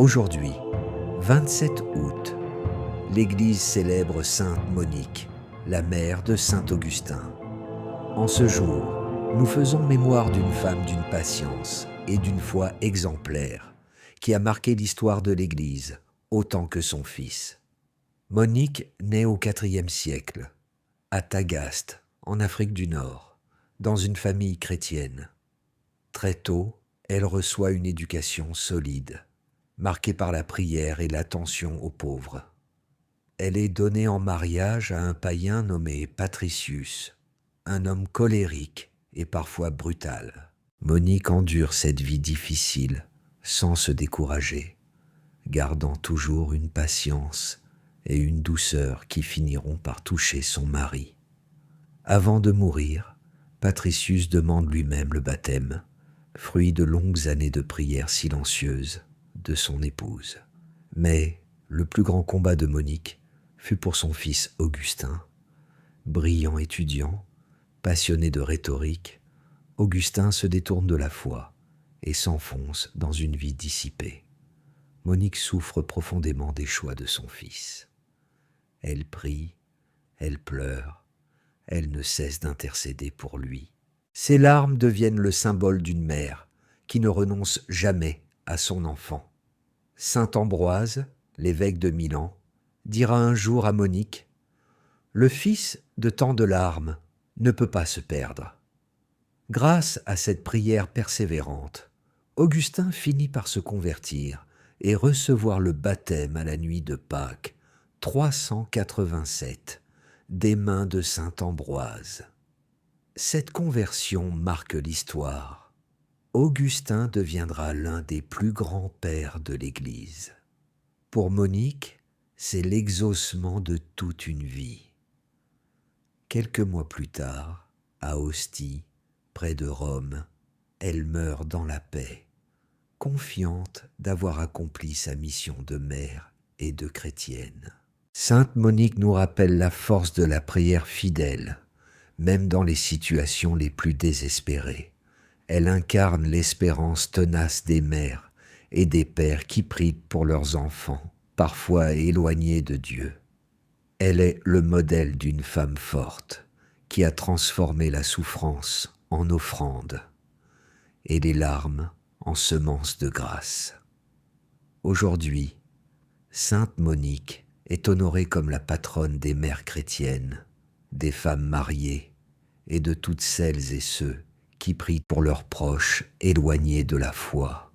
Aujourd'hui, 27 août, l'Église célèbre Sainte Monique, la mère de Saint Augustin. En ce jour, nous faisons mémoire d'une femme d'une patience et d'une foi exemplaire qui a marqué l'histoire de l'Église autant que son fils. Monique naît au IVe siècle, à Tagaste, en Afrique du Nord, dans une famille chrétienne. Très tôt, elle reçoit une éducation solide, marquée par la prière et l'attention aux pauvres. Elle est donnée en mariage à un païen nommé Patricius, un homme colérique et parfois brutal. Monique endure cette vie difficile sans se décourager, gardant toujours une patience et une douceur qui finiront par toucher son mari. Avant de mourir, Patricius demande lui-même le baptême, fruit de longues années de prières silencieuses de son épouse. Mais le plus grand combat de Monique fut pour son fils Augustin. Brillant étudiant, passionné de rhétorique, Augustin se détourne de la foi et s'enfonce dans une vie dissipée. Monique souffre profondément des choix de son fils. Elle prie, elle pleure, elle ne cesse d'intercéder pour lui. Ses larmes deviennent le symbole d'une mère qui ne renonce jamais à son enfant. Saint Ambroise, l'évêque de Milan, dira un jour à Monique : « Le fils de tant de larmes ne peut pas se perdre. » Grâce à cette prière persévérante, Augustin finit par se convertir et recevoir le baptême à la nuit de Pâques 387 des mains de saint Ambroise. Cette conversion marque l'histoire. Augustin deviendra l'un des plus grands pères de l'Église. Pour Monique, c'est l'exaucement de toute une vie. Quelques mois plus tard, à Ostie, près de Rome, elle meurt dans la paix, confiante d'avoir accompli sa mission de mère et de chrétienne. Sainte Monique nous rappelle la force de la prière fidèle, même dans les situations les plus désespérées. Elle incarne l'espérance tenace des mères et des pères qui prient pour leurs enfants, parfois éloignés de Dieu. Elle est le modèle d'une femme forte qui a transformé la souffrance en offrande et les larmes en semences de grâce. Aujourd'hui, Sainte Monique est honorée comme la patronne des mères chrétiennes, des femmes mariées et de toutes celles et ceux qui prient pour leurs proches éloignés de la foi.